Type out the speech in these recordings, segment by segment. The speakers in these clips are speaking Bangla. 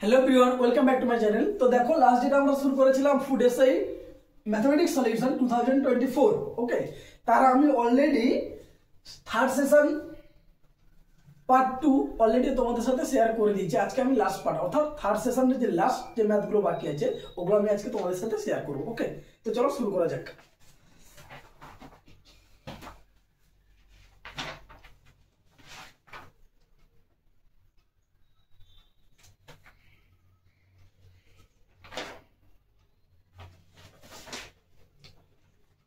Hello everyone welcome back to my channel. तो देखो लास्ट डेट আমরা শুরু করেছিলাম food SI mathematics solution 2024 okay. তার আমি already third session part 2 already তোমাদের সাথে শেয়ার করে দিয়েছি। আজকে আমি লাস্ট পার্ট অর্থাৎ থার্ড সেশনের যে লাস্ট যে ম্যাথগুলো বাকি আছে ওগুলো আমি আজকে তোমাদের সাথে শেয়ার করব ওকে। তো চলো শুরু করা যাক।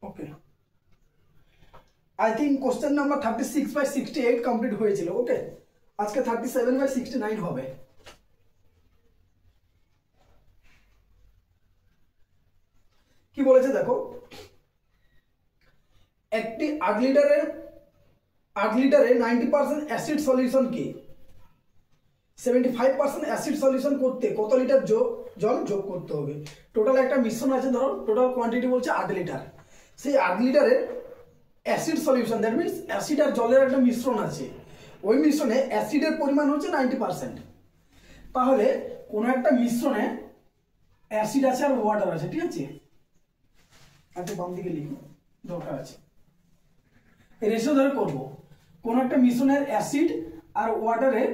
Okay I think question number 36 by 68 complete হয়েছিল ওকে। আজকে 37 বাই 69 হবে। কি বলেছে দেখো, একটি 8 লিটারে 90% অ্যাসিড সলিউশন কি 75% অ্যাসিড সলিউশন করতে কত লিটার জল যোগ করতে হবে। টোটাল একটা মিশ্রণ আছে, ধরো টোটাল কোয়ান্টিটি বলছে 8 লিটার। সেই 8 লিটারের acid solution that means acid আর জলের একটা মিশ্রণ আছে, ওই মিশ্রণে অ্যাসিডের পরিমাণ হচ্ছে 90%। তাহলে কোনো একটা মিশ্রণে অ্যাসিড আছে আর ওয়াটার আছে, ঠিক আছে, আচ্ছা বাম দিকে লিখো দরকার আছে, রেশিও ধরে করব। কোনো একটা মিশ্রণের অ্যাসিড আর ওয়াটারের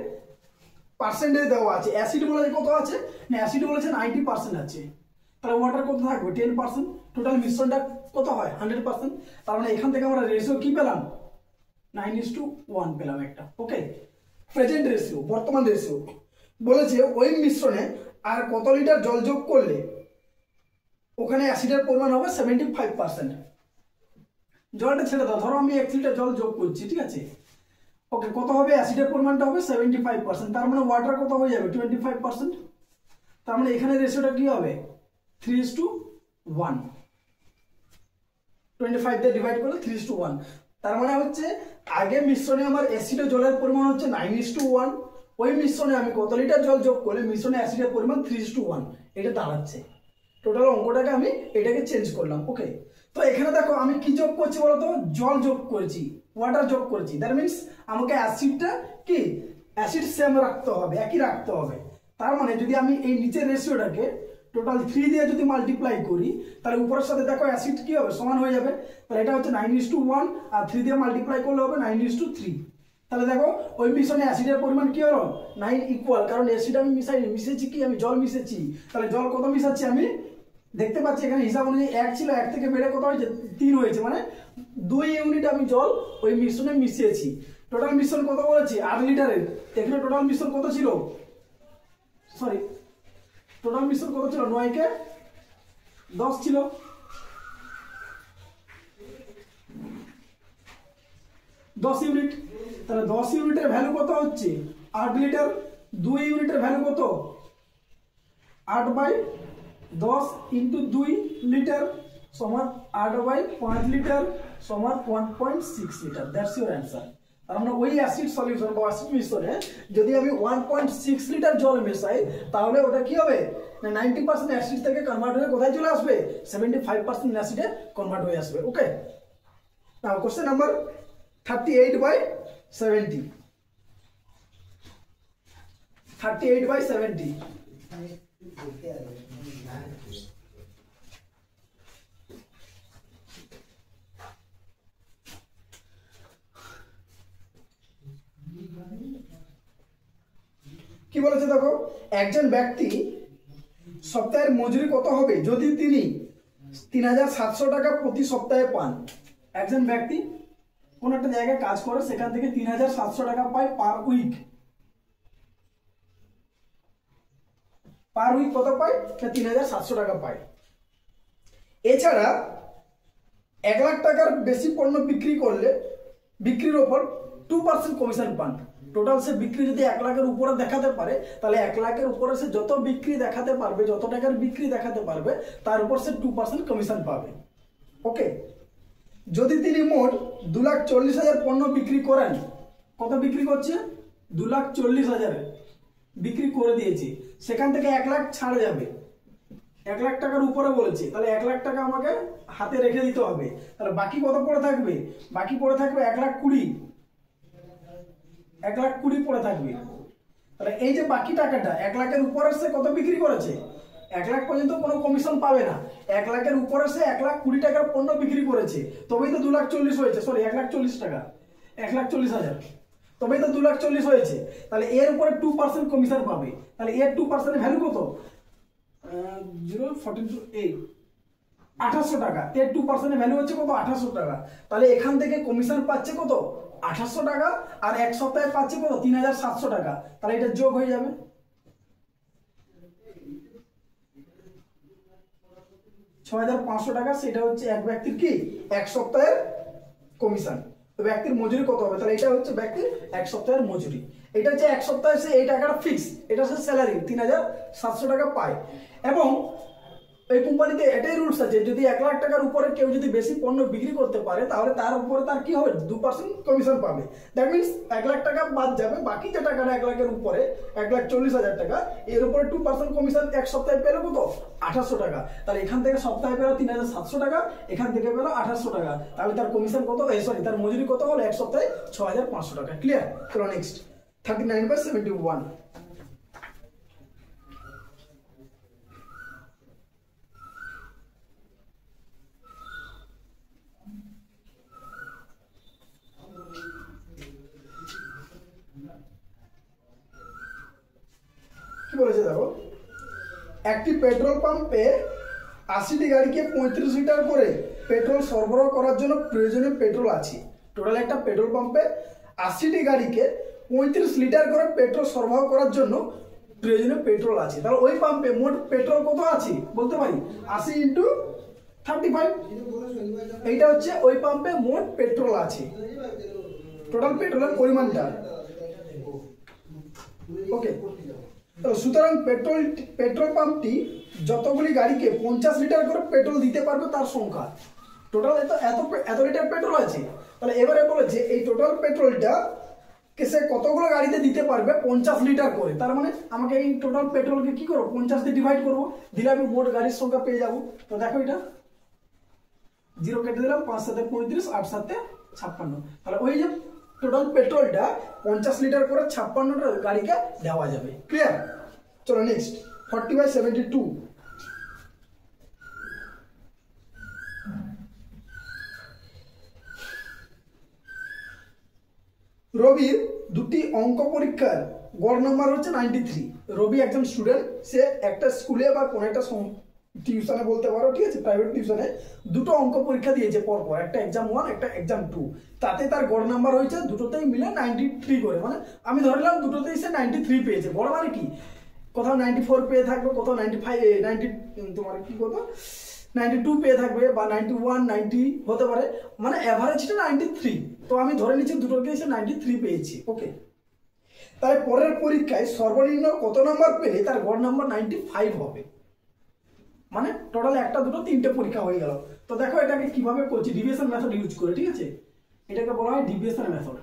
পার্সেন্টেজ দেওয়া আছে। অ্যাসিড বলেছে কত আছে না, অ্যাসিড বলেছে 90% আছে, তাহলে ওয়াটার কত থাকবে 10%। টোটাল মিশ্রণটা কত হয় 100%। তার মানে এখান থেকে আমরা রেশিও কি পেলাম 9:1 পেলাম একটা ওকে। প্রেজেন্ট রেশিও বর্তমান রেশিও বলেছে ওই মিশ্রণে আর কত লিটার জল যোগ করলে ওখানে অ্যাসিডের পরিমাণ হবে 75%। জলটা ছেড়ে দাও, ধরো আমি 1 লিটার জল যোগ করছি, ঠিক আছে ওকে। কত হবে অ্যাসিডের পরিমাণটা হবে 75%, তার মানে ওয়াটার কত হয়ে যাবে 25%। তার মানে এখানে রেশিওটা কি হবে 3:1, 25 দিয়ে ডিভাইড করলে 3:1। তার মানে হচ্ছে আগে মিশ্রণে আমার অ্যাসিড ও জলের পরিমাণ হচ্ছে 9:1, ওই মিশ্রণে আমি কত লিটার জল যোগ করলে মিশ্রণে অ্যাসিডের পরিমাণ 3:1 এটা দাঁড়াচ্ছে। টোটাল অঙ্কটাকে আমি এটাকে চেঞ্জ করলাম ওকে। তো এখানে দেখো আমি কি যোগ করছি বলতো, জল যোগ করেছি, ওয়াটার যোগ করেছি, দ্যাট মিন্স আমাকে অ্যাসিডটা কি অ্যাসিড সেম রাখতে হবে, একই রাখতে হবে। তার মানে যদি আমি এই নিচের রেশিওটাকে টোটাল 3 দিয়ে যদি মাল্টিপ্লাই করি তাহলে উপরের সাথে দেখো অ্যাসিড কি হবে সমান হয়ে যাবে। তাহলে এটা হচ্ছে 9:1 আর 3 দিয়ে মাল্টিপ্লাই করলে হবে 9:3। তাহলে দেখো ওই মিশ্রণে অ্যাসিডের পরিমাণ কি হলো 9 ইকুয়াল, কারণ অ্যাসিড আমি মিশিয়েছি কি আমি জল মিশিয়েছি। তাহলে জল কত মিশাচ্ছি আমি দেখতে পাচ্ছি এখানে হিসাব অনুযায়ী 1 ছিল, 1 থেকে বেড়ে কত হয়েছে 3 হয়েছে, মানে 2 ইউনিট আমি জল ওই মিশ্রণে মিশিয়েছি। টোটাল মিশ্রণ কত বলেছি 8 লিটারের। এখানে টোটাল মিশ্রণ কত ছিল, সরি টোটাল মিশ্রণ কত ছিল 9 কে 10 ছিল। দশ ইউনিট, তাহলে 10 ইউনিটের ভ্যালু কত হচ্ছে 8 লিটার। 2 ইউনিটের ভ্যালু কত 8/10 ইন্টু 2 লিটার সমান 8/5 লিটার সমান 1.6 লিটার। That's your answer. আর আমরা ওই অ্যাসিড সলিউশন বা অ্যাসিড মিশ্রণে যদি আমি 1.6 লিটার জল মেশাই তাহলে ওটা কি হবে না 90% অ্যাসিড থেকে কনভার্ট হয়ে কোথায় চলে আসবে 75% অ্যাসিডে কনভার্ট হয়ে আসবে ওকে। Now question number 38/70। 38/70 কি বলেছে দেখো, একজন ব্যক্তি সপ্তাহের মজুরি কত হবে যদি তিনি 3700 টাকা প্রতি সপ্তাহে পান। একজন ব্যক্তি কোন একটা জায়গায় কাজ করে, সেখান থেকে 3700 টাকা পায় পার উইক। পার উইক কত পায় 3700 টাকা পায়। এছাড়া 1 লাখ টাকার বেশি পণ্য বিক্রি করলে বিক্রির ওপর 2% কমিশন পান। টোটাল সে বিক্রি যদি 1 লাখের উপরে দেখাতে পারে তাহলে 1 লাখের উপরে সে যত বিক্রি দেখাতে পারবে, যত টাকার বিক্রি দেখাতে পারবে তার উপর সে 2% কমিশন পাবে ওকে। যদি তিনি মোট 2,40,000 পণ্য বিক্রি করেন, কত বিক্রি করছে 2,40,000 বিক্রি করে দিয়েছে, সেখান থেকে 1 লাখ ছাড় যাবে, 1 লাখ টাকার উপরে বলেছে, তাহলে 1 লাখ টাকা আমাকে হাতে রেখে দিতে হবে। তাহলে বাকি কত পড়ে থাকবে, বাকি পড়ে থাকবে 1,20,000 1,20,000 পড়ে থাকবে। তাহলে এই যে বাকি টাকাটা 1 লাখের উপরে সে কত বিক্রি করেছে, 1 লাখ পর্যন্ত কোনো কমিশন পাবে না। 1 লাখের উপরে সে 1,20,000 টাকার পণ্য বিক্রি করেছে, তবেই তো 2,40,000 হয়েছে, সরি 1,40,000 টাকা, 1,40,000, তবেই তো 2,40,000 হয়েছে। তাহলে এর উপরে 2% কমিশন পাবে। তাহলে এর 2% ভ্যালু কত, 0.42 2800 টাকা। এর 2% ভ্যালু হচ্ছে কত, 2800 টাকা। তাহলে এখান থেকে কমিশন পাচ্ছে কত, 2800 টাকা, আর এক সপ্তাহে পাচ্ছে কত, 3,700 টাকা। তাহলে এটা যোগ হয়ে যাবে, 6,500 টাকা। সেটা হচ্ছে এক ব্যক্তির কি, এক সপ্তাহের কমিশন। তো ব্যক্তির মজুরি কত হবে, তাহলে এটা হচ্ছে ব্যক্তির এক সপ্তাহের মজুরি। এটা হচ্ছে এক সপ্তাহে সে এই টাকাটা ফিক্স, এটা হচ্ছে স্যালারি, 3,700 টাকা পায়। এবং এই কোম্পানিতে এটাই রুলস আছে, যদি 1 লাখ টাকার উপরে কেউ যদি বেশি পণ্য বিক্রি করতে পারে, তাহলে তার উপরে তার কি হবে, 2% কমিশন পাবে। দ্যাট মিনস 1 লাখ টাকা বাদ যাবে, বাকি যে টাকাটা 1 লাখের উপরে 1,40,000 টাকা, এর উপরে 2% কমিশন এক সপ্তাহে পেলে কত, 2800 টাকা। তাহলে এখান থেকে সপ্তাহে পেলো 3,700 টাকা, এখান থেকে পেলো 2800 টাকা। তাহলে তার কমিশন কত, সরি তার মজুরি কত হলো, এক সপ্তাহে 6,500 টাকা। ক্লিয়ার? চলো নেক্সট, 39/71। কি বলেছে দেখো, একটি পেট্রোল পাম্পে 80টি গাড়িকে 35 লিটার করে পেট্রোল সরবরাহ করার জন্য প্রয়োজনীয় পেট্রোল আছে। টোটাল একটা পেট্রোল পাম্পে 80টি গাড়িকে 35 লিটার করে পেট্রোল সরবরাহ করার জন্য প্রয়োজনীয় পেট্রোল আছে। তাহলে ওই পাম্পে মোট পেট্রোল কত আছে বলতে পারি, 80 × 35। এইটা হচ্ছে ওই পাম্পে মোট পেট্রোল আছে, টোটাল পেট্রোলের পরিমাণটা। ওকে, সুতরাং পেট্রোল পাম্পটি যতগুলি গাড়িকে 50 লিটার করে পেট্রোল দিতে পারবে তার সংখ্যা। টোটাল এত লিটার পেট্রোল আছে। তাহলে এবারে বলেছে এই টোটাল পেট্রোলটা সে কতগুলো গাড়িতে দিতে পারবে, 50 লিটার করে। তার মানে আমাকে এই টোটাল পেট্রোলকে কি করবো, 50 দিয়ে ডিভাইড করবো, দিলে আমি মোট গাড়ির সংখ্যা পেয়ে যাবো। তো দেখো এটা 0 কেটে দিলাম, 5 × 7 = 35, 8 × 7 = 56। তাহলে ওই যে টোটাল পেট্রোলটা 50 লিটার করে 56টা গাড়িকে দেওয়া যাবে। ক্লিয়ার? চলো নেক্সট, 40/72। রবির দুটি অঙ্ক পরীক্ষার গড় নাম্বার হচ্ছে 93। রবি একজন স্টুডেন্ট, সে একটা স্কুলে বা কোনো একটা টিউশনে বলতে পারো, ঠিক আছে, প্রাইভেট টিউশনে দুটো অঙ্ক পরীক্ষা দিয়েছে পরপর, একটা এক্সাম 1 একটা এক্সাম 2। তাতে তার গড় নাম্বার হয়েছে দুটোতেই মিলে 93 করে। মানে আমি ধরলাম দুটোতেই সে 93 পেয়েছে। গড় মানে কি, কোথাও 94 পেয়ে থাকবে, কোথাও 95, 90 তোমার কি কত 92 পেয়ে থাকবে, বা 91, 90 হতে পারে, মানে অ্যাভারেজটা 93। তো আমি ধরে নিচ্ছি দুটোকেই সে 93 পেয়েছি। ওকে, তাহলে পরের পরীক্ষায় সর্বনিম্ন কত নাম্বার পেলে তার গড় নাম্বার 95 হবে। মানে টোটাল একটা দুটো তিনটে পরীক্ষা হয়ে গেল। তো দেখো এটাকে কিভাবে করছি, ডিভিয়েশন মেথড ইউজ করে, ঠিক আছে, এটাকে বলা হয় ডিভিয়েশন মেথড।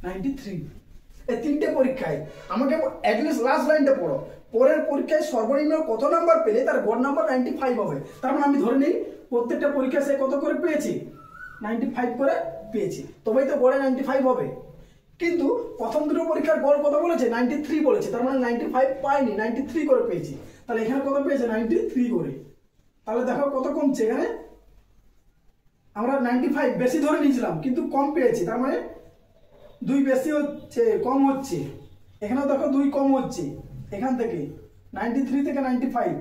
93 এই তিনটে পরীক্ষায় আমাকে অ্যাটলিস্ট লাস্ট লাইনটা পড়ো, পরের পরীক্ষায় সর্বনিম্ন কত নাম্বার পেলে তার গড় নাম্বার 95 হবে। তার মানে আমি ধরে নিই প্রত্যেকটা পরীক্ষায় সে কত করে পেয়েছি, 95 করে পেয়েছি, তবেই তো গড়ে 95 হবে। কিন্তু প্রথম দুটো পরীক্ষার গড় কত বলেছে, 93 বলেছে, তার মানে 95 পাইনি, 93 করে পেয়েছি। তাহলে এখানে কত পেয়েছে, 93 করে। তাহলে দেখো কত কমছে, এখানে আমরা 95 বেশি ধরে নিয়েছিলাম কিন্তু কম পেয়েছি, তার মানে 2 বেশি হচ্ছে, কম হচ্ছে। এখানেও দেখো 2 কম হচ্ছে, এখান থেকে 93 থেকে 95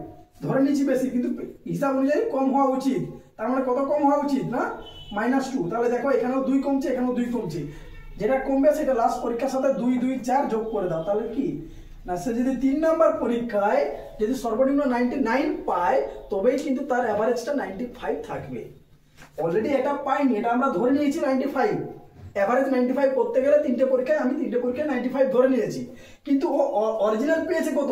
ধরে নিয়েছি বেশি, কিন্তু হিসাব অনুযায়ী কম হওয়া উচিত। তার মানে কত কম হওয়া উচিত না, -2। তাহলে দেখো এখানেও 2 কমছে, এখানেও 2 কমছে। যেটা কমবে সেটা লাস্ট পরীক্ষার সাথে 2, 2, 4 যোগ করে দাও। তাহলে কি না, সে যদি 3 নাম্বার পরীক্ষায় যদি সর্বনিম্ন 99 পায়, তবেই কিন্তু তার অ্যাভারেজটা 95 থাকবে। অলরেডি এটা পাইনি, এটা আমরা ধরে নিয়েছি 95, এভারেজ 95 করতে গেলে তিনটে পরীক্ষায় 95 ধরে নিয়েছি। কিন্তু ও অরিজিনাল পেয়েছে কত,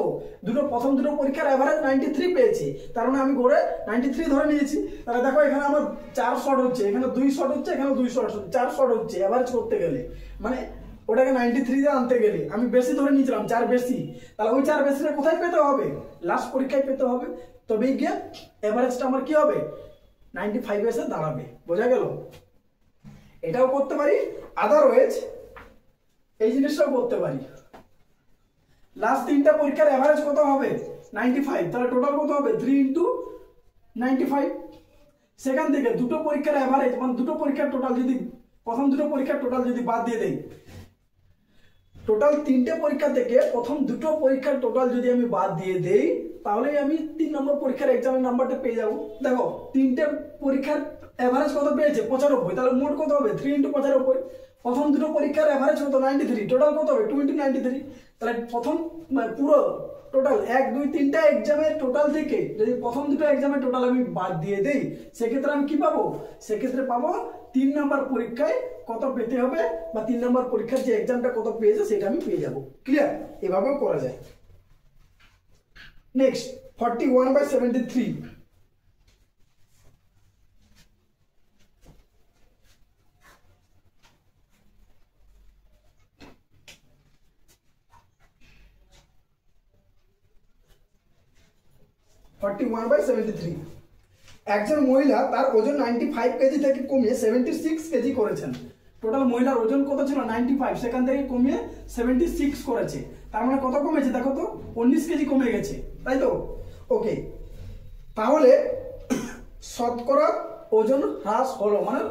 প্রথম দুটো পরীক্ষার এভারেজ 93 পেয়েছে, তার মানে আমি গড়ে 93 ধরে নিয়েছি। তাহলে দেখো এখানে আমার 4 শর্ট হচ্ছে, এখানে 2 শর্ট হচ্ছে, এখানে 2 শর্ট হচ্ছে, 4 শর্ট হচ্ছে এভারেজ করতে গেলে। মানে ওটাকে 93 দিয়ে আনতে গেলে আমি বেশি ধরে নিয়েছিলাম, 4 বেশি। তাহলে ওই 4 বেশিটা কোথায় পেতে হবে, লাস্ট পরীক্ষায় পেতে হবে, তবেই গিয়ে এভারেজটা আমার কি হবে, 95 এসে দাঁড়াবে। বোঝা গেল? এটাও করতে পারি। আদারওয়াইজ এই জিনিসটাও করতে পারি। লাস্ট তিনটা পরীক্ষার এভারেজ কত হবে 95, তাহলে টোটাল কত হবে 3 ইন্টু 95। সেখান থেকে দুটো পরীক্ষার এভারেজ মানে দুটো পরীক্ষার টোটাল যদি প্রথম দুটো পরীক্ষার টোটাল যদি বাদ দিয়ে দেই, টোটাল তিনটে পরীক্ষা থেকে প্রথম দুটো পরীক্ষার টোটাল যদি আমি বাদ দিয়ে দেই, তাহলে আমি 3 নম্বর পরীক্ষার এক্সামের নাম্বারটা পেয়ে যাব। দেখো তিনটে পরীক্ষার এভারেজ কত পেয়েছে 95, তাহলে মোট কত হবে 3 ইন্টু 95। প্রথম দুটো পরীক্ষার এভারেজ কত 93, টোটাল কত হবে 2 ইন্টু 93। তাহলে প্রথম পুরো টোটাল 1 2 3টা এক্সামের টোটাল থেকে যদি প্রথম দুটো এক্সামের টোটাল আমি বাদ দিয়ে দেই, সেক্ষেত্রে আমি কি পাবো, সেক্ষেত্রে পাবো 3 নম্বর পরীক্ষায় কত পেতে হবে বা 3 নম্বর পরীক্ষার যে এক্সামটা কত পেয়েছে সেটা আমি পেয়ে যাব। ক্লিয়ার? এভাবেও করা যায়। নেক্সট 41/73। একজন মহিলা তার ওজন 95 কেজি থেকে কমিয়ে 76 কেজি করেছেন। টোটাল মহিলার ওজন কত ছিল 95, সেখান থেকে কমিয়ে 76 করেছে। তার মানে কত কমেছে দেখো তো 19 কেজি কমে গেছে, তাই তো? ওকে, তাহলে শতকরা ওজন হ্রাস হলো মানে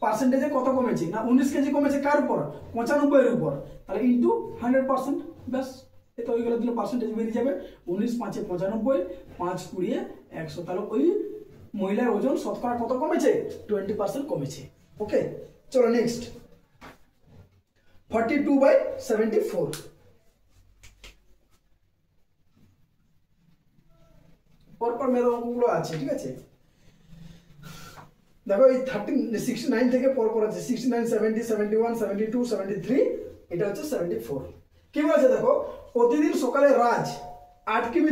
পার্সেন্টেজে কত কমেছে না 19 কেজি কমেছে। কার উপর 95 এর উপর, তাহলে ইনটু 100%। ব্যাস, এটা হয়ে গেলে দিলে পার্সেন্টেজ বেরিয়ে যাবে 19 5 95 5 20 100। তাহলে ওই মহিলার ওজন শতকরা কত কমেছে 20% কমেছে। ওকে, চলো নেক্সট 42/74। পরপর মেধা অঙ্কগুলো আছে, ঠিক আছে? দেখো এই 69 থেকে পরপর আছে 69 70 71 72 73, এটা হচ্ছে 74। কি বলেছে দেখো, প্রতিদিন সকালে রাজ 8 কিমি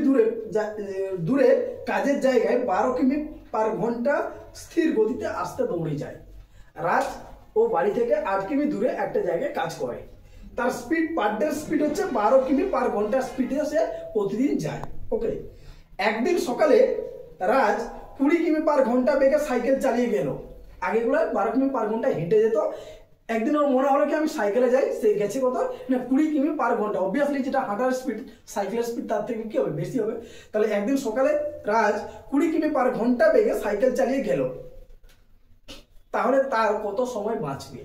দূরে কাজের জায়গায় 12 কিমি পার ঘন্টা স্থির গতিতে আসতে দৌড়ে যায়। রাজ ও বাড়ি থেকে 8 কিমি দূরে একটা জায়গায় কাজ করে। তার স্পিড পার ডে স্পিড হচ্ছে 12 কিমি পার ঘন্টা স্পিডে সে প্রতিদিন যায়। ওকে, একদিন সকালে রাজ 20 কিমি পার ঘন্টা বেগে সাইকেল চালিয়ে গেল। আগেগুলো 12 কিমি পার ঘন্টা হেঁটে যেত, একদিন ওর মনে হলো কি আমি সাইকেলে যাই, সে গেছে কত না 20 কিমি পার ঘন্টা। অবভিয়াসলি যেটা হাঁটার স্পিড সাইকেলের স্পিড তার থেকে কি হবে বেশি হবে। তাহলে একদিন সকালে রাজ 20 কিমি পার ঘন্টা বেগে সাইকেল চালিয়ে গেল, তাহলে তার কত সময় বাঁচবে?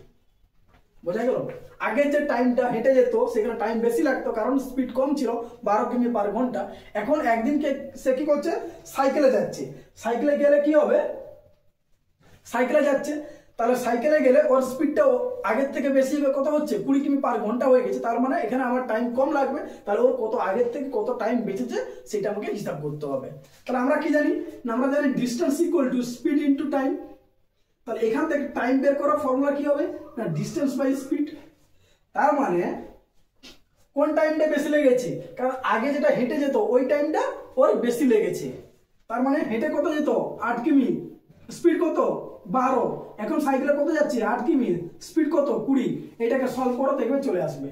বোঝা গেল? আগের যে টাইমটা হেঁটে যেত সেখানে টাইম বেশি লাগতো কারণ স্পিড কম ছিল 12 কিমি পার ঘন্টা। এখন একদিনকে সে কি করছে সাইকেলে যাচ্ছে, সাইকেলে গেলে কি হবে সাইকেলে যাচ্ছে, তাহলে সাইকেলে গেলে ওর স্পিডটা আগের থেকে বেশি হবে। কত হচ্ছে 20 কিমি পার ঘন্টা হয়ে গেছে, তার মানে এখানে আমার টাইম কম লাগবে। তাহলে ওর কত আগের থেকে কত টাইম বেঁচেছে সেটা আমাকে হিসাব করতে হবে। তাহলে আমরা কি জানি না, আমরা জানি distance equal to speed into time. তাহলে এখান থেকে টাইম বের করার ফর্মুলা কি হবে না ডিস্টেন্স বাই স্পিড। তার মানে কোন টাইমটা বেশি লেগেছে, কারণ আগে যেটা হেঁটে যেত ওই টাইমটা ওর বেশি লেগেছে। তার মানে হেঁটে কত যেত 8 কিমি, স্পিড কত 12, এখন সাইকেলে কত যাচ্ছে 8 কিমি, স্পিড কত 20। এটাকে সলভ করো দেখবে চলে আসবে।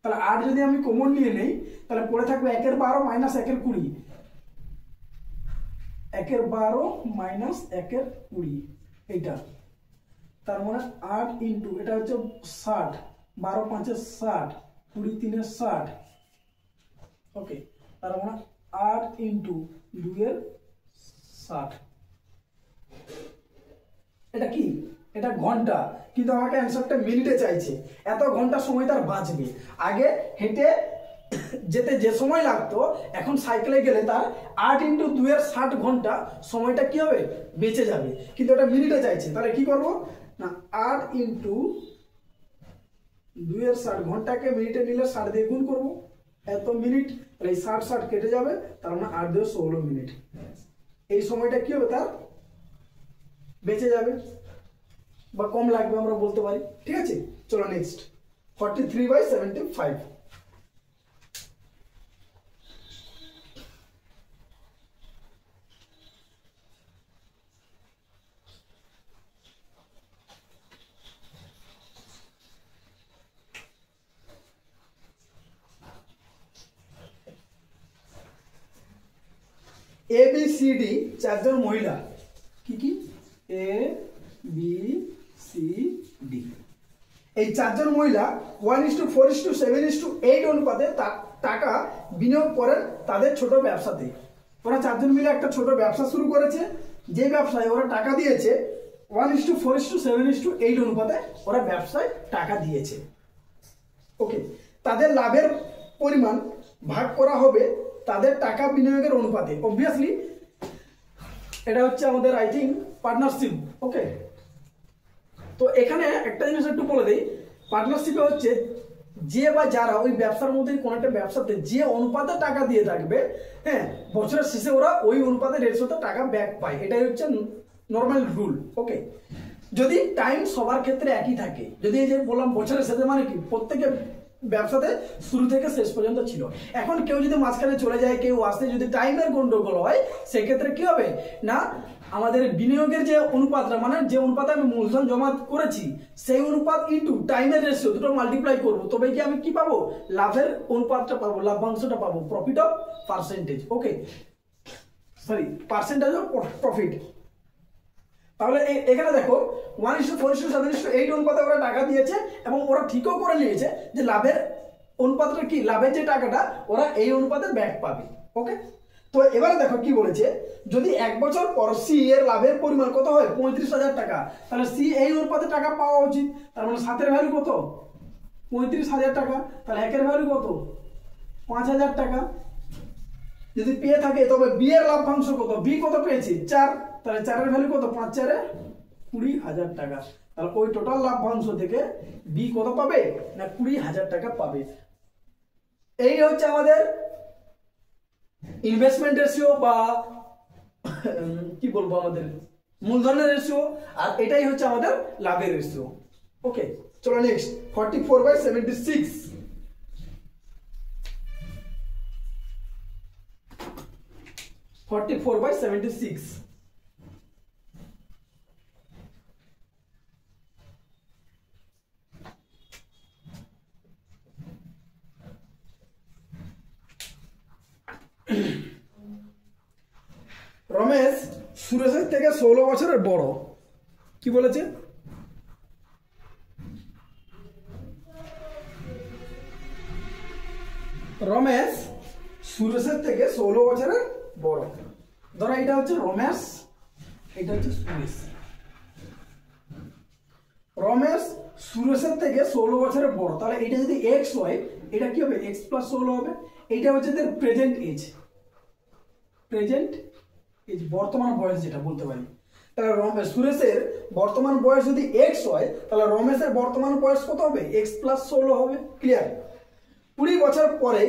তাহলে 8 যদি আমি কমন নিয়ে নেই তাহলে পড়ে থাকবে 1 এর 12 মাইনাস 1 এর 20, 1 এর 12 মাইনাস 1 এর 20 এইটা। তার মানে 8 ইন্টু এটা হচ্ছে 60, 12 5 এর 60, 20 3 এর 60। ওকে, তার মানে 8 ইন্টু 2 এর 60। এটা কি, এটা ঘন্টা, কিন্তু আমাকে অ্যান্সারটা মিনিটে চাইছে। এত ঘন্টা সময় তার বাঁচবে। আগে হেঁটে যেতে যে সময় লাগতো এখন সাইকেলে গেলে তার 8 ইন্টু 2 এর 60 ঘন্টা সময়টা কি হবে বেঁচে যাবে, কিন্তু এটা মিনিটে চাইছে। তাহলে কি করব না 8 ইন্টু 2 এর 60 ঘন্টাকে মিনিটে নিলে 60 দিয়ে গুণ করবো, এত মিনিট। তাহলে এই 60 60 কেটে যাবে, তার মানে 8 2 16 মিনিট। এই সময়টা কি হবে তার বেঁচে যাবে বা কম লাগবে আমরা বলতে পারি। ঠিক আছে, চলো next 43/75। A B C D চারজন মহিলা, কি কি এ বি সি ডি, এই চারজন মহিলা 1:4:7:8 অনুপাতে টাকা বিনিয়োগ করেন তাদের ছোট ব্যবসাতে। ওরা চারজন মিলে একটা ছোট ব্যবসা শুরু করেছে, যে ব্যবসায় ওরা টাকা দিয়েছে 1:4:7:8 অনুপাতে ওরা ব্যবসায় টাকা দিয়েছে। ওকে, তাদের লাভের পরিমাণ ভাগ করা হবে তাদের টাকা বিনিয়োগের অনুপাতে। অবভিয়াসলি এটা হচ্ছে আমাদের আই থিঙ্ক পার্টনারশিপ। ওকে, তো এখানে একটা জিনিস একটু বলে দিই, পার্টনারশিপে হচ্ছে যে বা যারা ওই ব্যবসার মধ্যে কোনো একটা ব্যবসাতে যে অনুপাতে টাকা দিয়ে থাকবে, হ্যাঁ, বছরের শেষে ওরা ওই অনুপাতে রেশিওতে টাকা ব্যাক পায়। এটাই হচ্ছে নর্মাল রুল। ওকে, যদি টাইম সবার ক্ষেত্রে একই থাকে, যদি এই যে বললাম বছরের শেষে মানে কি প্রত্যেকে ব্যবসাতে শুরু থেকে শেষ পর্যন্ত ছিল, এখন কেউ যদি মাঝখানে চলে যায়, কেউ আসতে যদি টাইমের গন্ডগোল হয়, সেক্ষেত্রে কি হবে না আমাদের বিনিয়োগের যে অনুপাতটা, মানে যে অনুপাতে আমি মূলধন জমা করেছি সেই অনুপাত ইন্টু টাইমের রেশিও দুটো মাল্টিপ্লাই করবো, তবে কি আমি কি পাবো, লাভের অনুপাতটা পাবো, লাভ্যাংশটা পাবো, profit of percentage. Okay, sorry, percentage of profit. তাহলে এখানে দেখো 1:4:7:8 অনুপাতে ওরা টাকা দিয়েছে এবং ওরা ঠিকও করে নিয়েছে যে লাভের অনুপাতটা কি, লাভের যে টাকাটা ওরা এই অনুপাতে ব্যাক পাবে। ওকে, তো এবারে দেখো কি বলেছে, যদি এক বছর পর সি এর লাভের পরিমাণ কত হয় 35,000 টাকা, তাহলে সি এই অনুপাতে টাকা পাওয়া উচিত। তার মানে 7 এর ভ্যালু কত, 35,000 টাকা। তাহলে 1 এর ভ্যালু কত, 5,000 টাকা। যদি পেয়ে থাকে তবে বি এর লাভ্যাংশ কত, বি কত পেয়েছে 4, তাহলে 4 এর ভ্যালু কত, 5×4 20,000 টাকা। তাহলে ওই টোটাল লাভ্যাংশ থেকে বি কত পাবে না 20,000 টাকা পাবে। এই হচ্ছে আমাদের ইনভেস্টমেন্ট রেশিও বা কি বলবো আমাদের মূলধনের রেশিও, আর এটাই হচ্ছে আমাদের লাভের রেশিও। ওকে, চলো নেক্সট 44/76। রমেশ সুরেশের থেকে 16 বছরের বড়। কি বলেছে, রমেশ সুরেশের থেকে 16 বছরের বড়। ধরো এটা হচ্ছে রমেশ, এটা হচ্ছে সুরেশ। রমেশ সুরেশের থেকে 16 বছরের বড়, তাহলে এটা যদি এক্স হয়, এটা কি হবে x+16 হবে। এটা হচ্ছে তার প্রেজেন্ট এজ, প্রেজেন্ট এজ বর্তমান বয়স যেটা বলতে পারি। তাহলে সুরেশের বর্তমান বয়স যদি এক্স হয়, তাহলে রমেশের বর্তমান বয়স কত হবে, x+16 হবে। ক্লিয়ার? 20 বছর পরে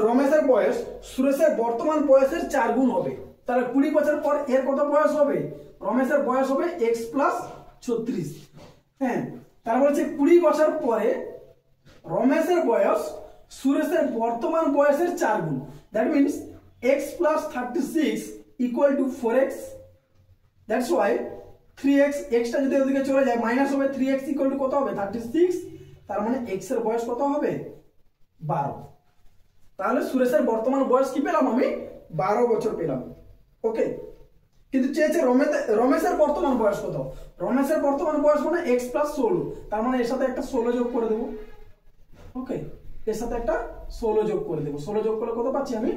রমেশের বয়স সুরেশের বর্তমান বয়সের 4 গুণ হবে। তাহলে 20 বছর পর এর কত বয়স হবে, রমেশের বয়স হবে x+36। হ্যাঁ, তার বলছে 20 বছর পরে রমেশের বয়স সুরেশের বর্তমান বয়সের 4 গুণ। That means x+36 = 4x। That's why 3x, extra যদি ওদিকে চলে যায় মাইনাস হবে, 3x = কত হবে 36। তার মানে x এর বয়স কত হবে 12। তাহলে সুরেশের বর্তমান বয়স কি পেলাম আমি, 12 বছর পেলাম। ওকে, কিন্তু চেয়েছে রমেশের বর্তমান বয়স কত, রমেশের বর্তমান বয়স মানে x+16, তার মানে এর সাথে একটা 16 যোগ করে দেবো। ওকে, এর সাথে একটা 16 যোগ করে দেবো। 16 যোগ করলে কত পাচ্ছি আমি,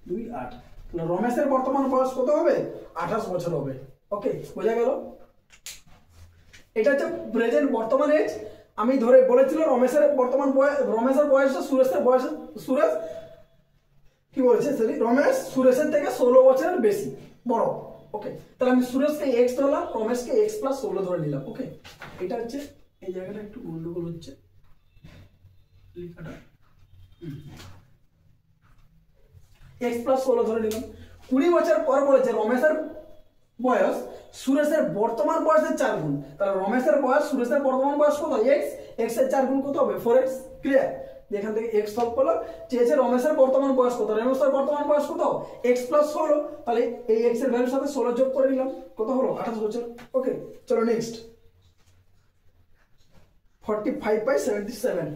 2 8। তাহলে রমেশের বর্তমান বয়স কত হবে, 28 বছর হবে। ওকে, বোঝা গেল? এটা হচ্ছে প্রেজেন্ট বর্তমান এজ। আমি ধরে বলেছিল রমেশের বর্তমান বয়স, রমেশের বয়স সুরেশের বয়স, সুরেশ কি বলছে, সরি, রমেশ সুরেশের থেকে 16 বছরের বেশি বড়। ওকে, তাহলে আমি সুরেশকে x ধরলাম, রমেশকে x+16 ধরে নিলাম। ওকে, এটা হচ্ছে এই জায়গাটা একটু গন্ডগোল হচ্ছে লেখাটা, x+16 ধরে নিলাম। 20 বছর পর বলেছে রমেশের বয়স সুরেশের বর্তমান বয়সের 4 গুণ। তাহলে রমেশের বয়স সুরেশের বর্তমান বয়স কত, x, x এর 4 গুণ কত হবে 4x। ক্লিয়ার? এখান থেকে x সলভ করলো, চেয়েছে রমেশের বর্তমান বয়স কত, রমেশের বর্তমান বয়স কত, x+16। তাহলে এই x এর ভ্যালুর সাথে 16 যোগ করে নিলাম, কত হলো 28 বছর। ওকে, চলো নেক্সট 45/77।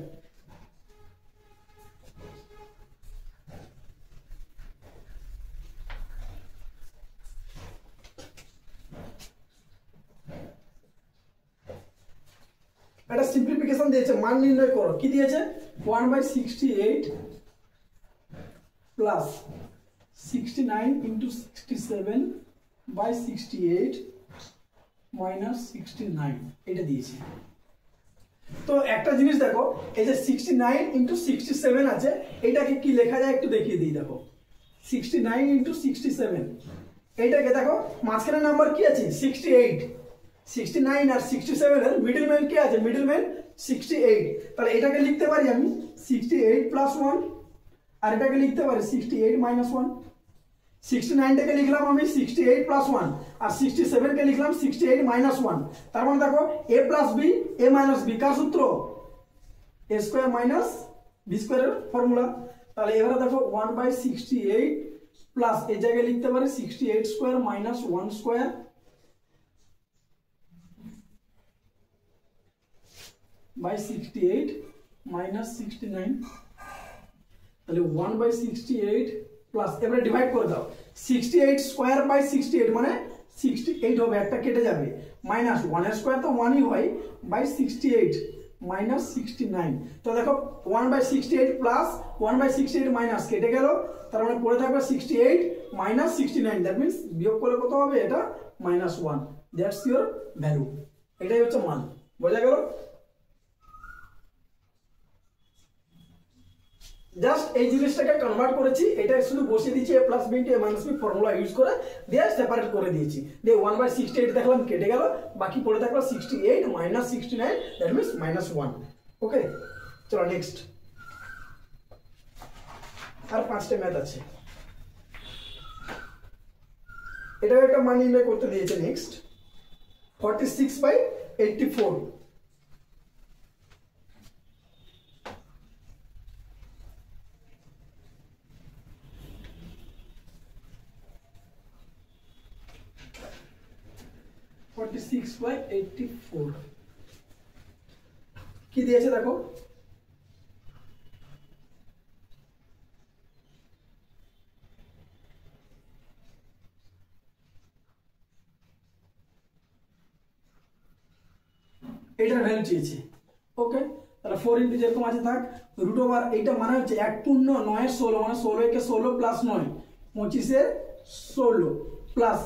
একটা সিম্পলিফিকেশন দিয়েছে, মান নির্ণয় করো। কি দিয়েছে? 1/68 প্লাস 69 ইন্টু 67/68 মাইনাস 69 এটা দিয়েছে। তো একটা জিনিস দেখো, এই যে 69 ইন্টু 67 আছে, এটাকে কি লেখা যায় একটু দেখিয়ে দিই। দেখো 69 ইন্টু 67, এইটাকে দেখো মাঝখানে নাম্বার কি আছে? 68। 69 আর 67 এর মিডল ম্যান কি আছে? Middle man 68। তাহলে এটাকে লিখতে পারি আমি 68 প্লাস 1, আর এটাকে লিখতে পারি 68 মাইনাস 1। 69 টাকে লিখলাম আমি 68 প্লাস 1, আর 67 কে লিখলাম 68 মাইনাস 1। তার মানে দেখো a plus b, a minus b কার সূত্র? a স্কয়ার মাইনাস b স্কয়ারের ফর্মুলা। তাহলে এবারে দেখো 1/68 প্লাস এই জায়গায় লিখতে পারি 68 square minus 1 square by 68 minus 69। তাহলে 1/68 প্লাস, এবারে ডিভাইড করে দাও। 68 স্কয়ার বাই 68 মানে 68 হবে, একটা কেটে যাবে, মাইনাস 1 এর স্কয়ার তো 1ই হয়, বাই 68 মাইনাস 69। তো দেখো 1/68 প্লাস 1/68 মাইনাস কেটে গেল, তার মানে পড়ে থাকবে 68 মাইনাস 69। দ্যাট মিন্স বিয়োগ করলে কত হবে? এটা -1। That's your value. এটাই হচ্ছে মান। বোঝা গেল? জাস্ট এই জিনিসটাকে কনভার্ট করেছি, এটা শুধু বসিয়ে দিয়েছি a plus b into a minus b formula use করে, দিয়ে সেপারেট করে দিয়েছি। দিয়ে 1/68 দেখলাম কেটে গেল, বাকি পড়ে থাকলো 68 মাইনাস 69, দ্যাট মিন্স -1। ওকে, চলো নেক্সট। আর 5টা ম্যাথ আছে, এটাও একটা মান নির্ণয় করতে দিয়েছে। নেক্সট 46/84। কি দিয়েছে দেখো, এটার ভ্যালু চেয়েছে। ওকে, তাহলে 4 ইন্টু যেরকম আছে থাক, রুট ওভার এইটা মানে হচ্ছে 1 পূর্ণ 9 এর 16, মানে 16 একে 16 প্লাস 9 25 এর 16 প্লাস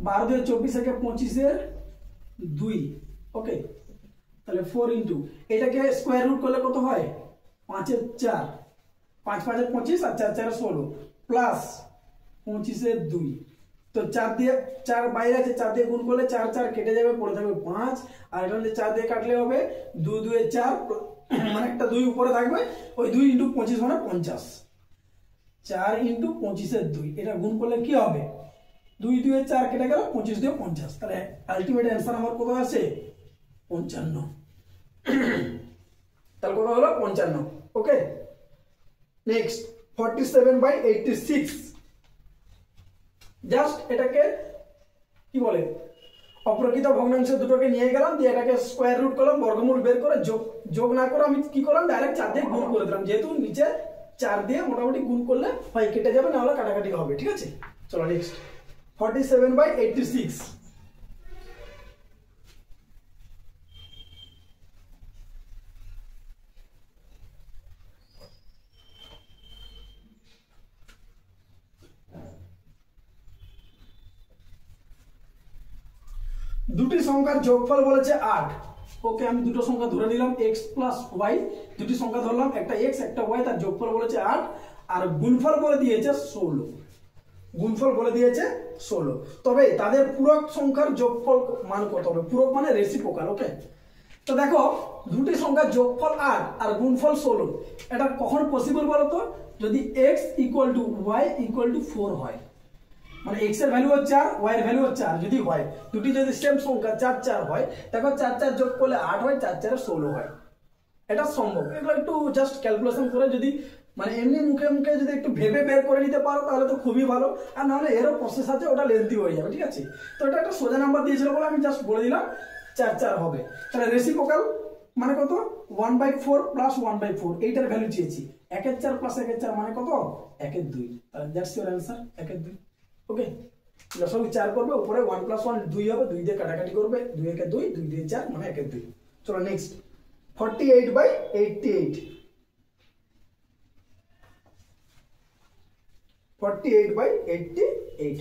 12 দিয়ে 24 একে 25 এর 2। ওকে, তাহলে 4 ইন্টু এটাকে স্কোয়ার রুট করলে কত হয়? 5 এর 4, 5 5 এর 25 আর 4 4 এর 16 প্লাস 25 এর 2। তো 4 দিয়ে 4 বাইরে আছে, 4 দিয়ে গুণ করলে 4 4 কেটে যাবে, পড়ে থাকবে 5, আর এটা 4 দিয়ে কাটলে হবে 2 2 এর 4, মানে একটা 2 উপরে থাকবে, ওই 2 ইন্টু 25 মানে 50। 4 ইন্টু 25 এর 2, এটা গুণ করলে কি হবে? 2 2 এর 4 কেটে গেল, 25 দিয়ে 50। তাহলে আলটিমেট অ্যান্সার আমার কত আছে? 55। তাহলে কত হলো? 55। ওকে, নেক্সট 47/86। জাস্ট এটাকে কি বলে, অপ্রকৃত ভগ্নাংশ দুটোকে নিয়ে গেলাম, দিয়ে এটাকে স্কোয়ার রুট করলাম, বর্গমূল বের করে যোগ না করে আমি কি করলাম? ডাইরেক্ট 4 দিয়ে গুণ করে দিলাম, যেহেতু নিচে 4 দিয়ে মোটামুটি গুণ করলে হয় কেটে যাবে, না হলে কাটাকাটি হবে। ঠিক আছে, চলো নেক্সট 47/86। দুটি সংখ্যার যোগফল বলেছে 8। ওকে, আমি দুটো সংখ্যা ধরে নিলাম x প্লাস y, দুটি সংখ্যা ধরলাম, একটা x একটা y, তার যোগফল বলেছে 8, আর গুণফল বলে দিয়েছে 16। গুণফল বলে দিয়েছে 16। তবে তাদের পূরক সংখ্যার যোগফল মান কত হবে? পূরক মানে রেসিপ্রোকাল। ওকে, তো দেখো দুটি সংখ্যার যোগফল 8 আর গুণফল 16, এটা কখন পসিবল বলো তো? যদি x equal to y equal to 4 হয়, মানে x এর ভ্যালু হচ্ছে 4, y এর ভ্যালু হচ্ছে 4, যদি হয় দুটি যদি সেম সংখ্যা 4 4 হয়, দেখো 4 4 যোগ করলে 8 হয়, 4 4 16 হয়। এটা সম্ভব। এগুলো একটু জাস্ট ক্যালকুলেশন করে যদি মানে এমনি মুখে মুখে যদি একটু ভেবে বের করে নিতে পারো তাহলে তো খুবই ভালো, আর নাহলে এরও প্রসেস আছে, ওটা লেন্থি হয়ে যাবে। ঠিক আছে, তো এটা একটা সোজা নাম্বার দিয়েছিল বলে আমি জাস্ট বলে দিলাম 4 4 হবে। তাহলে রেসিপ্রোকাল মানে কত? 1/4 প্লাস 1/4, এইটার ভ্যালু চেয়েছি। 1 এর 4 প্লাস 1 এর 4 মানে কত? 1 এর 2। তাহলে দ্যাটস ইওর অ্যানসার, 1 এর 2। ওকে, লসাগু 4 করবে, উপরে 1 + 1 2 হবে, 2 দিয়ে কাটাকাটি করবে, 2 এর 2, 2 দিয়ে 4 মানে 1 এর 2। চলো নেক্সট 48/88, 48/88।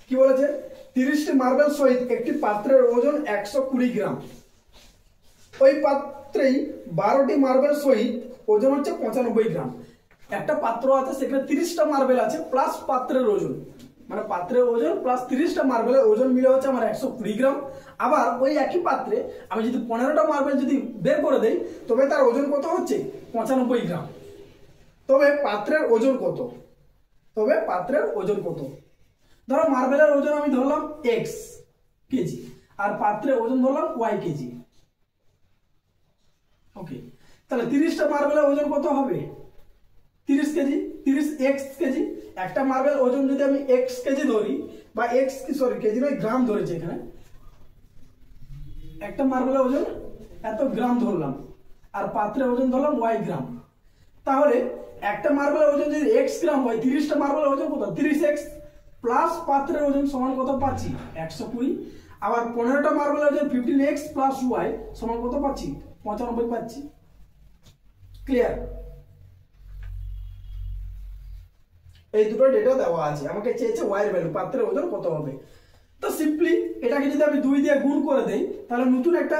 কি বলেছে 30টি মার্বেল সহিত একটি পাত্রের ওজন 120 গ্রাম। ওই পাত্রেই 12টি মার্বেল সহিত ওজন হচ্ছে 95 গ্রাম। একটা পাত্র আছে সেখানে 30টা মার্বেল আছে প্লাস পাত্রের ওজন, মানে পাত্রের ওজন প্লাস 30টা মার্বেলের ওজন মিলে হচ্ছে আমার 120 গ্রাম। আবার ওই একই পাত্রে আমি যদি 15টা মার্বেল যদি বের করে দেই তবে তার ওজন কত হচ্ছে 95 গ্রাম। তবে পাত্রের ওজন কত? ধরো মার্বেলের ওজন আমি ধরলাম x কেজি আর পাত্রের ওজন ধরলাম y কেজি। ওকে, তাহলে 30টা মার্বেলের ওজন কত হবে? 30 কেজি, 30x কেজি। একটা মার্বেল ওজন যদি আমি x কেজি ধরি, বা কেজি নয় গ্রাম ধরেছি এখানে, একটা মার্বেলের ওজন এত গ্রাম ধরলাম আর পাত্রের ওজন ধরলাম y গ্রাম। তাহলে একটা মার্বেলের ওজন যদি x গ্রাম হয়, 30টা মার্বেলের ওজন কত? 30x প্লাস পাত্রের ওজন সমান কত পাচ্ছি? 120। আবার 15টা মার্বেলের ওজন 15x প্লাস y সমান কত পাচ্ছি? 95 পাচ্ছি। ক্লিয়ার? এই দুটো ডেটা দেওয়া আছে, আমাকে চেয়েছে y এর ভ্যালু, পাত্রের ওজন কত হবে। তো সিম্পলি এটাকে যদি আমি 2 দিয়ে গুণ করে দেই তাহলে নতুন একটা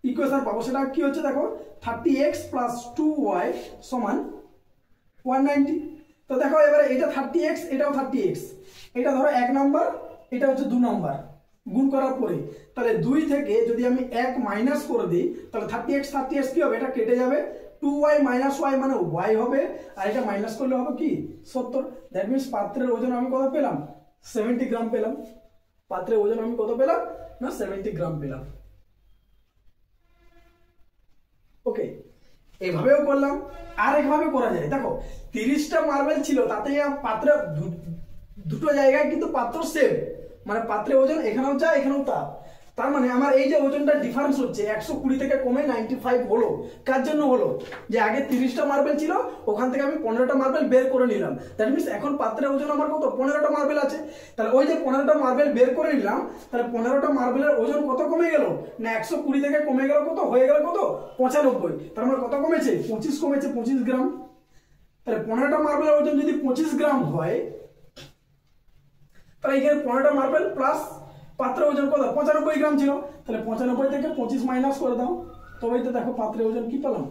ইকুয়েশন পাবো। সেটা কি হচ্ছে দেখো, 30x প্লাস 2y সমান 190। তো দেখো এবারে এটা 30x, এটাও 30x, এটা ধরো 1 নাম্বার, এটা হচ্ছে 2 নাম্বার। গুণ করার পরে তাহলে 2 থেকে যদি আমি 1 মাইনাস করে দিই তাহলে 30x কি হবে? এটা কেটে যাবে, 2y মাইনাস y মানে y হবে, আর এটা মাইনাস করলে হবে কি 70। দ্যাট মিন্স পাত্রের ওজন আমি কত পেলাম? 70 গ্রাম পেলাম। পাত্রের ওজন আমি কত পেলাম? না 70 গ্রাম পেলাম। ওকে, এইভাবেও করলাম, আর একভাবে করা যায়। দেখো 30টা মার্বেল ছিল, তাতে পাত্রে দুটো জায়গায় কিন্তু পাত্র সেম, মানে পাত্রের ওজন এখানেও যা এখানেও তা। তার মানে আমার এই যে ওজনটা ডিফারেন্স হচ্ছে 120 থেকে কমে 95 হলো। কার জন্য হলো? যে আগে 30টা মার্বেল ছিল, ওখান থেকে আমি 15টা মার্বেল বের করে নিলাম। দ্যাট মিন্স এখন পাত্রের ওজন আমার কত? 15টা মার্বেল আছে। তাহলে ওই যে 15টা মার্বেল বের করে নিলাম, তাহলে 15টা মার্বেলের ওজন কত কমে গেল? না 120 থেকে কমে গেল কত? হয়ে গেল কত? 95। তার মানে কত কমেছে? 25 কমেছে, 25 গ্রাম। তাহলে 15টা মার্বেলের ওজন যদি 25 গ্রাম হয়, তাহলে এখানে 15টা মার্বেল প্লাস পাত্রের ওজন কত? 95 গ্রাম ছিল। তাহলে 95 থেকে 25 মাইনাস করে দাও, তবেই তো দেখো পাত্রের ওজন কি পেলাম।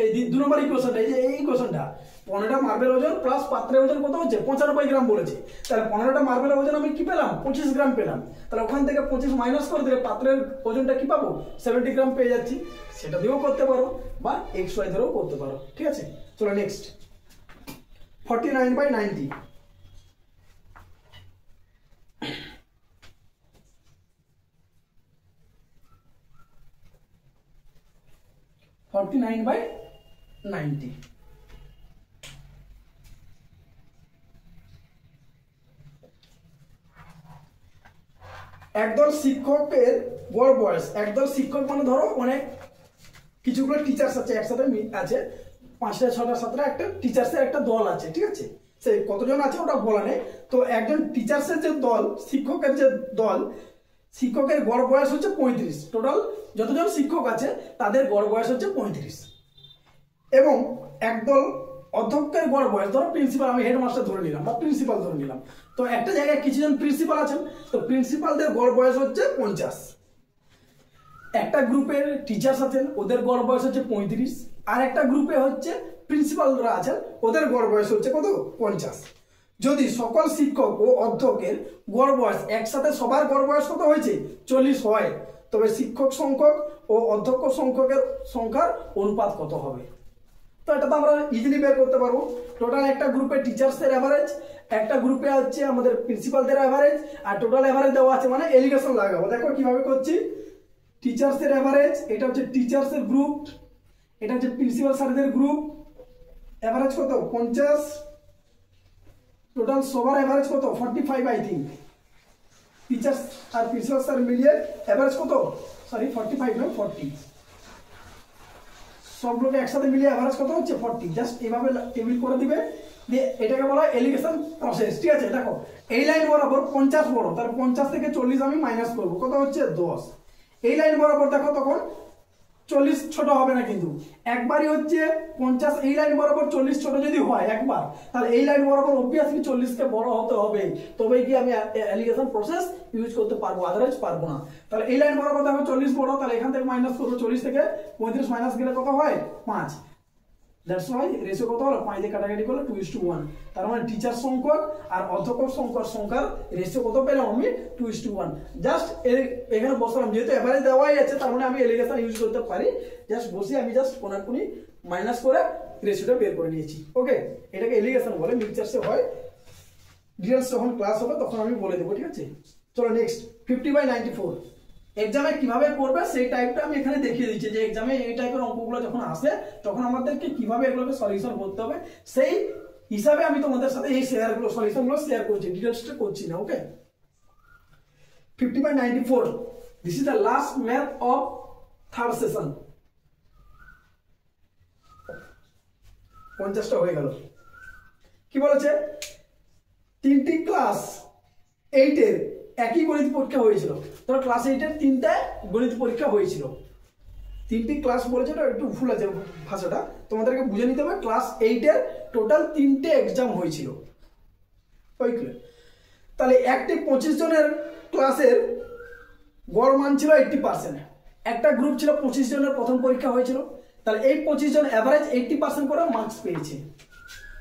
এই 2 নম্বর ইকুয়েশনটা, এই যে এই ইকুয়েশনটা, 15টা মার্বেল ওজন প্লাস পাত্রের ওজন কত হচ্ছে? 95 গ্রাম বলেছে। তাহলে 15টা মার্বেলের ওজন আমি কি পেলাম? 25 গ্রাম পেলাম। তাহলে ওখান থেকে 25 মাইনাস করে দিলে পাত্রের ওজনটা কি পাবো? 70 গ্রাম পেয়ে যাচ্ছি। সেটা দিয়েও করতে পারো বা xy ধরেও করতে পারো। ঠিক আছে, চলো নেক্সট। 49/90। একদল শিক্ষকের গড় বয়স, একদল শিক্ষক মানে ধরো অনেক কিছুগুলো টিচার্স আছে, একসাথে আছে 5টা 6টা 7টা, একটা টিচার্সের একটা দল আছে। ঠিক আছে, সে কতজন আছে ওটা বলা নেই। তো একজন টিচার্সের যে দল, শিক্ষকের যে দল, শিক্ষকের গড় বয়স হচ্ছে 35। টোটাল যতজন শিক্ষক আছে তাদের গড় বয়স হচ্ছে 35। এবং একদল অধ্যক্ষের গড় বয়স, ধরো প্রিন্সিপাল, আমি হেডমাস্টার ধরে নিলাম বা প্রিন্সিপাল ধরে নিলাম। তো একটা জায়গায় কিছুজন প্রিন্সিপাল আছেন, তো প্রিন্সিপালদের গড় বয়স হচ্ছে 50। একটা গ্রুপের টিচার্স আছেন, ওদের গড় বয়স হচ্ছে 35। আর একটা গ্রুপে হচ্ছে প্রিন্সিপালরা আছেন, ওদের গড় বয়স হচ্ছে কত? 50। যদি সকল শিক্ষক ও অধ্যক্ষের গড় বয়স একসাথে সবার গড় বয়স কত হয়েছে? 40 হয়, তবে শিক্ষক সংখ্যক ও অধ্যক্ষ সংখ্যার অনুপাত কত হবে? তো এটা তো আমরা ইজিলি বের করতে পারবো। টোটাল একটা গ্রুপে টিচার্সের অ্যাভারেজ, একটা গ্রুপে হচ্ছে আমাদের প্রিন্সিপালদের অ্যাভারেজ, আর টোটাল অ্যাভারেজ দেওয়া আছে, মানে এলিগেশন লাগাবো। দেখো কিভাবে করছি। টিচার্সের অ্যাভারেজ, এটা হচ্ছে টিচার্সের গ্রুপ, এটা হচ্ছে প্রিন্সিপাল স্যারদের গ্রুপ। অ্যাভারেজ কত? 50। টোটাল সবার অ্যাভারেজ কত? 45 আই থিঙ্ক। টিচার্স আর প্রিন্সিপাল স্যার মিলিয়ে অ্যাভারেজ কত? সরি 45 নয় 40। সবগুলোকে একসাথে মিলিয়ে এভারেজ কত হচ্ছে 40। জাস্ট এইভাবে টেবিল করে দিবে, দিয়ে এটাকে বলা হয় এলিগেশন প্রসেস। ঠিক আছে, দেখো এই লাইন বরাবর 50 বড়, তার 50 থেকে 40 আমি মাইনাস করবো, কত হচ্ছে 10। এই লাইন বরাবর দেখো তখন 40 ছোট হবে না, কিন্তু একবারই হচ্ছে 50। এই লাইন বরাবর 40 ছোট যদি হয় একবার, তাহলে এই লাইন বরাবর অবভিয়াসলি 40 কে বড় হতে হবে, তবেই কি আমি এলিগেশন প্রসেস ইউজ করতে পারবো, আদারওয়াইজ পারবো না। তাহলে এই লাইন বরাবর দেখো 40 বড়, তাহলে এখান থেকে মাইনাস করবো, 40 থেকে 35 মাইনাস গেলে কত হয় 5। দ্যাটস ওয়াই রেশিও কত হলো 5 দিয়ে কাটাকাটি করলে 2:1। তার মানে টিচার সংখ্যক আর অধ্যাপক সংখ্যার রেশিও কত পেলাম আমি 2:1। জাস্ট এখানে বসলাম, যেহেতু এভারেজ দেওয়াই আছে তার মানে আমি এলিগেশন ইউজ করতে পারি। জাস্ট বসে আমি জাস্ট কোনাকুনি মাইনাস করে রেশিওটা বের করে নিয়েছি। ওকে, এটাকে এলিগেশন বলে, মিক্সচারসে হয়। ডিটেলস যখন ক্লাস হবে তখন আমি বলে দেবো, ঠিক আছে। চলো নেক্সট 50/94। এক্সামে কিভাবে করবে সেই টাইপটা আমি এখানে দেখিয়ে দিচ্ছি, যে এক্সামে এই টাইপের অঙ্কগুলো যখন আসে তখন আমাদেরকে কিভাবে এগুলোকে সলিউশন করতে হবে, সেই হিসাবে আমি তোমাদের সাথে এই সলিউশনগুলো শেয়ার করছি, ডিটেলসটা করছি না। Okay, 50/94, this is the last math of third session. 50টা হয়ে গেল। কি বলেছে, 3টি ক্লাস 8-এর একই গণিত পরীক্ষা হয়েছিল। ধরো ক্লাস 8-এর 3টা গণিত পরীক্ষা হয়েছিল, 3টি ক্লাস বলেছে, এটা একটু ভুল আছে ভাষাটা, তোমাদেরকে বুঝে নিতে হবে। ক্লাস 8-এর টোটাল 3টে এক্সাম হয়েছিল। ওইগুলো তাহলে একটি 25 জনের ক্লাসের গড় মান ছিল 80%। একটা গ্রুপ ছিল 25 জনের, প্রথম পরীক্ষা হয়েছিল, তাহলে এই 25 জন এভারেজ 80% করে মার্কস পেয়েছে।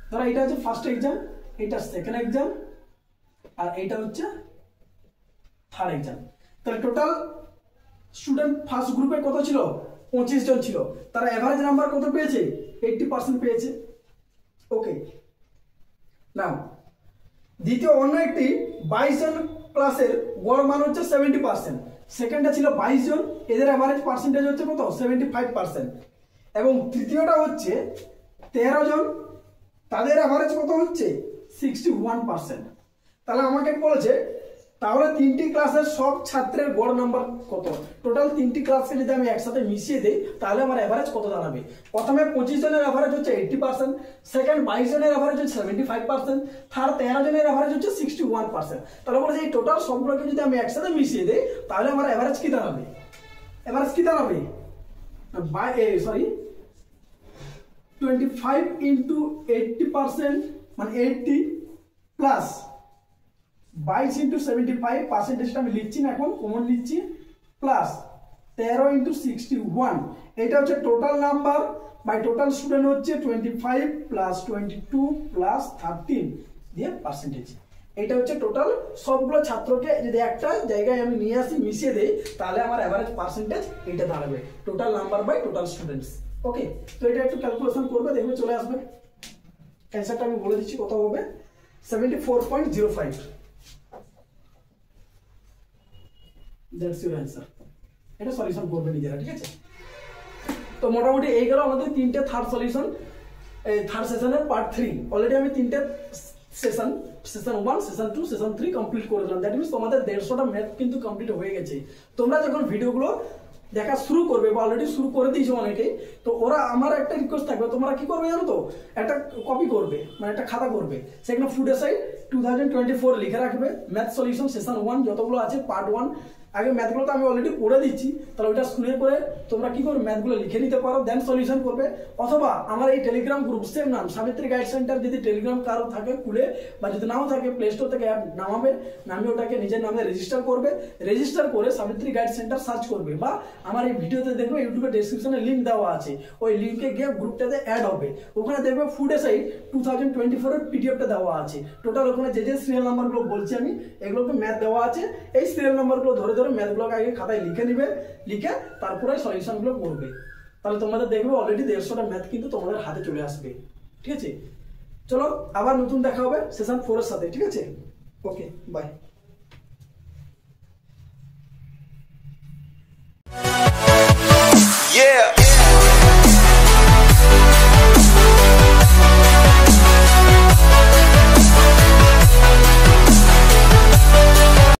ধরো এটা হচ্ছে ফার্স্ট এক্সাম, এটা সেকেন্ড এক্সাম, আর এইটা হচ্ছে থার্ড এক্সাম। তাহলে টোটাল স্টুডেন্ট ফার্স্ট গ্রুপে কত ছিল 25 জন ছিল, তারা এভারেজ নাম্বার কত পেয়েছে 80% পেয়েছে। ওকে, নাও দ্বিতীয় অন্য একটি 22 জন ক্লাসের গড় মান হচ্ছে 70%। সেকেন্ডটা ছিল 22 জন, এদের এভারেজ পার্সেন্টেজ হচ্ছে কত 75%। এবং তৃতীয়টা হচ্ছে 13 জন, তাদের এভারেজ কত হচ্ছে 61%। তাহলে আমাকে বলেছে তাহলে 3টি ক্লাসের সব ছাত্রের গড় নাম্বার কত। টোটাল 3টি ক্লাসকে যদি আমি একসাথে মিশিয়ে দিই তাহলে আমার এভারেজ কত দাঁড়াবে। প্রথমে 25 জনের এভারেজ হচ্ছে 80%, সেকেন্ড 22 জনের এভারেজ হচ্ছে 75%, থার্ড 13 জনের এভারেজ হচ্ছে 61%। তাহলে বলেছে এই টোটাল সবগুলোকে যদি আমি একসাথে মিশিয়ে দিই তাহলে আমার এভারেজ কি দাঁড়াবে, এভারেজ কি দাঁড়াবে 25 into 80% মানে 80 প্লাস 22 into 75, পার্সেন্টেজটা আমি লিখছি না এখন, কমন লিখছি, প্লাস 13 into 61, এটা হচ্ছে total number by total student হচ্ছে 25 প্লাস 22 প্লাস 13 দিয়ে পার্সেন্টেজ। এটা হচ্ছে টোটাল সবগুলো ছাত্রকে যদি একটা জায়গায় আমি নিয়ে আসি মিশিয়ে দেই তাহলে আমার এভারেজ পার্সেন্টেজ এটা দাঁড়াবে, total number by total students. Okay, তো এটা একটু ক্যালকুলেশন করবে, দেখবে চলে আসবে। অ্যান্সারটা আমি বলে দিচ্ছি কত হবে, 74.05। That's your answer. এটা সলিউশন করবে নিজেরা, ঠিক আছে। তো মোটামুটি এই গেল আমাদের 3টে থার্ড সলিউশন, এই থার্ড সেশনের পার্ট 3। অলরেডি আমি 3টে সেশন 1, সেশন 2, সেশন 3 কমপ্লিট করে দিলাম। দ্যাট মিনস তোমাদের 150টা ম্যাথ কিন্তু কমপ্লিট হয়ে গেছে। তোমরা যখন ভিডিওগুলো দেখা শুরু করবে বা অলরেডি শুরু করে দিয়েছো অনেকেই, তো ওরা আমার একটা রিকোয়েস্ট থাকবে, তোমরা কি করবে জানো তো, একটা কপি করবে, মানে একটা খাতা করবে, সেখানে ফুড অ্যাসাইড 2024 লিখে রাখবে। ম্যাথ সলিউশন সেশন 1 যতগুলো আছে পার্ট 1, আগে ম্যাথগুলো তো আমি অলরেডি করে দিচ্ছি, তাহলে ওইটা শুনে করে তোমরা কি করবে ম্যাথগুলো লিখে নিতে পারো, দেন সলিউশন করবে। অথবা আমার এই টেলিগ্রাম গ্রুপ, সেম নাম সাবিত্রী গাইড সেন্টার, যদি টেলিগ্রাম কারো থাকে খুলে, বা যদি নাও থাকে প্লে স্টোর থেকে অ্যাপ নামাবে, নামিয়ে ওটাকে নিজের নামে রেজিস্টার করবে, রেজিস্টার করে সাবিত্রী গাইড সেন্টার সার্চ করবে, বা আমার এই ভিডিওতে দেখবে ইউটিউবে ডেসক্রিপশনে লিঙ্ক দেওয়া আছে, ওই লিঙ্কে গিয়ে গ্রুপটাতে অ্যাড হবে। ওখানে দেখবে ফুড অ্যাসাইড 2024 এর পিডিএফটা দেওয়া আছে। টোটাল ওখানে যে সিরিয়াল নাম্বারগুলো বলছি আমি, এগুলোকে ম্যাথ দেওয়া আছে। এই সিরিয়াল নাম্বারগুলো ধরে ধরে ম্যাথগুলোকে আগে খাতায় লিখে নিবে, লিখে তারপরে সলিউশনগুলো করবে। তাহলে তোমাদের দেখবে অলরেডি 150টা ম্যাথ কিন্তু তোমাদের হাতে চলে আসবে, ঠিক আছে। চলো আবার নতুন দেখা হবে সেশন 4 এর সাথে, ঠিক আছে। ওকে, বাই। Yeah.